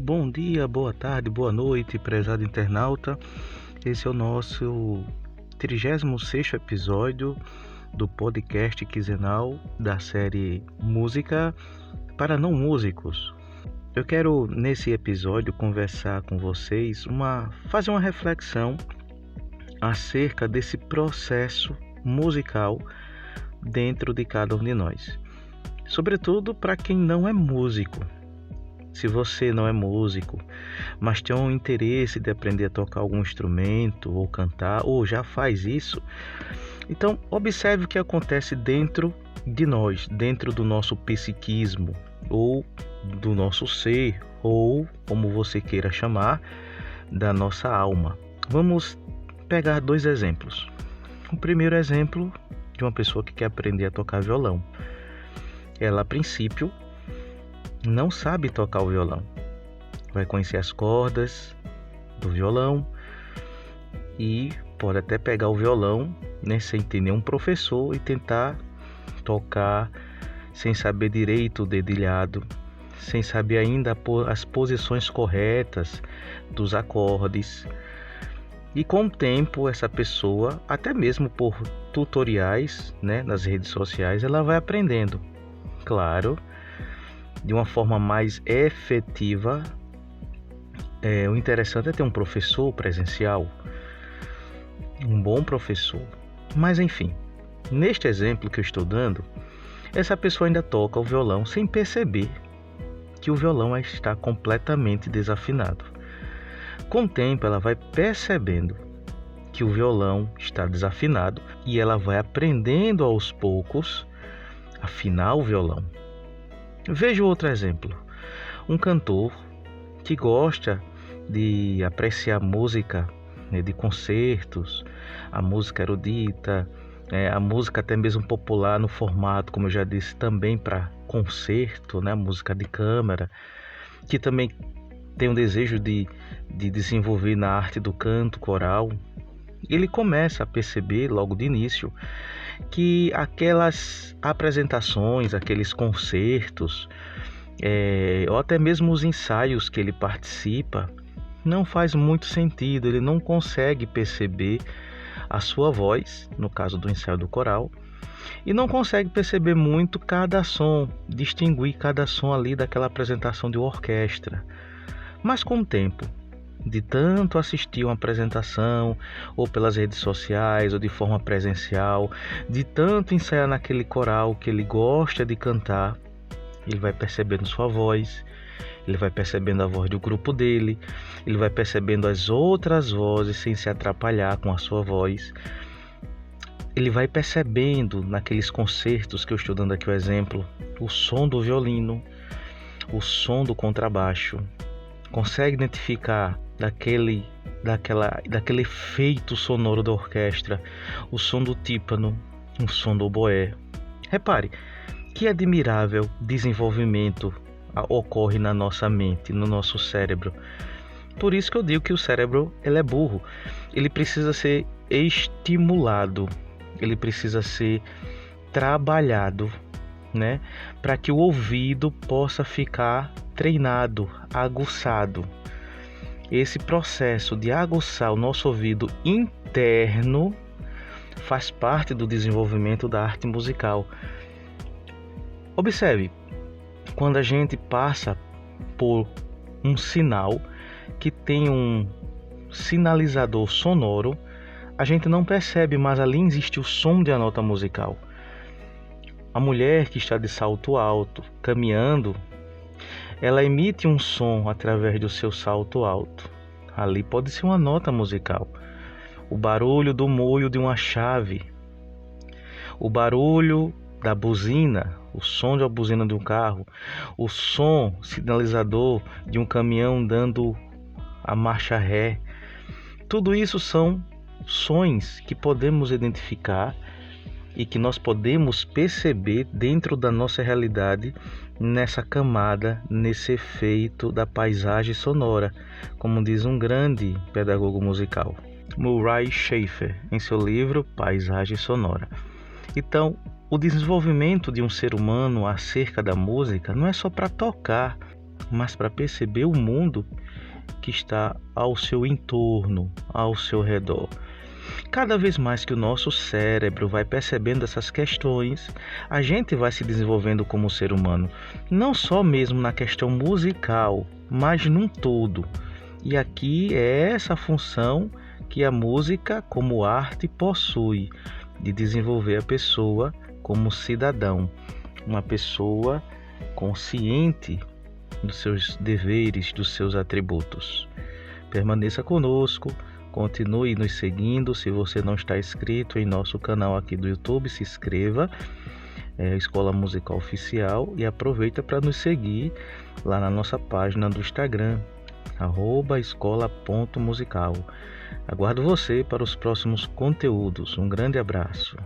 Bom dia, boa tarde, boa noite, prezado internauta. Esse é o nosso 36º episódio do podcast quinzenal da série Música para Não Músicos. Eu quero, nesse episódio, conversar com vocês, fazer uma reflexão acerca desse processo musical dentro de cada um de nós. Sobretudo para quem não é músico. Se você não é músico, mas tem um interesse de aprender a tocar algum instrumento ou cantar, ou já faz isso, então observe o que acontece dentro de nós, dentro do nosso psiquismo, ou do nosso ser, ou como você queira chamar, da nossa alma. Vamos pegar 2 exemplos. O primeiro exemplo de uma pessoa que quer aprender a tocar violão. Ela, a princípio, não sabe tocar o violão. Vai conhecer as cordas do violão e pode até pegar o violão, sem ter nenhum professor, e tentar tocar sem saber direito o dedilhado, sem saber ainda as posições corretas dos acordes. E com o tempo, essa pessoa, até mesmo por tutoriais, nas redes sociais, ela vai aprendendo. Claro, de uma forma mais efetiva. O interessante é ter um professor presencial, um bom professor. Mas enfim, neste exemplo que eu estou dando, essa pessoa ainda toca o violão sem perceber que o violão está completamente desafinado. Com o tempo, ela vai percebendo que o violão está desafinado e ela vai aprendendo aos poucos a afinar o violão. Veja outro exemplo. Um cantor que gosta de apreciar música, de concertos, a música erudita, a música até mesmo popular no formato, como eu já disse, também para concerto, música de câmara, que também tem um desejo de desenvolver na arte do canto coral. Ele começa a perceber logo de início que aquelas apresentações, aqueles concertos, ou até mesmo os ensaios que ele participa, não faz muito sentido. Ele não consegue perceber a sua voz, no caso do ensaio do coral, e não consegue perceber muito cada som, distinguir cada som ali daquela apresentação de uma orquestra. Mas com o tempo, de tanto assistir uma apresentação, ou pelas redes sociais, ou de forma presencial, de tanto ensaiar naquele coral que ele gosta de cantar, ele vai percebendo sua voz, ele vai percebendo a voz do grupo dele, ele vai percebendo as outras vozes sem se atrapalhar com a sua voz. Ele vai percebendo naqueles concertos que eu estou dando aqui o exemplo, o som do violino, o som do contrabaixo. Consegue identificar daquele efeito sonoro da orquestra, o som do tímpano, o som do oboé. Repare que admirável desenvolvimento ocorre na nossa mente, no nosso cérebro. Por isso que eu digo que o cérebro ele é burro. Ele precisa ser estimulado, ele precisa ser trabalhado, para que o ouvido possa ficar treinado, aguçado. Esse processo de aguçar o nosso ouvido interno faz parte do desenvolvimento da arte musical. Observe, quando a gente passa por um sinal que tem um sinalizador sonoro, a gente não percebe, mas ali existe o som de a nota musical. A mulher que está de salto alto, caminhando, ela emite um som através do seu salto alto. Ali pode ser uma nota musical. O barulho do moio de uma chave, o barulho da buzina, o som da buzina de um carro, o som sinalizador de um caminhão dando a marcha ré. Tudo isso são sons que podemos identificar e que nós podemos perceber dentro da nossa realidade, nessa camada, nesse efeito da paisagem sonora, como diz um grande pedagogo musical, Murray Schafer, em seu livro Paisagem Sonora. Então, o desenvolvimento de um ser humano acerca da música não é só para tocar, mas para perceber o mundo que está ao seu entorno, ao seu redor. Cada vez mais que o nosso cérebro vai percebendo essas questões, a gente vai se desenvolvendo como ser humano, não só mesmo na questão musical, mas num todo. E aqui é essa função que a música, como arte, possui, de desenvolver a pessoa como cidadão, uma pessoa consciente dos seus deveres, dos seus atributos. Permaneça conosco, continue nos seguindo. Se você não está inscrito em nosso canal aqui do YouTube, se inscreva, Escola Musical Oficial, e aproveita para nos seguir lá na nossa página do Instagram, @escola.musical. Aguardo você para os próximos conteúdos. Um grande abraço.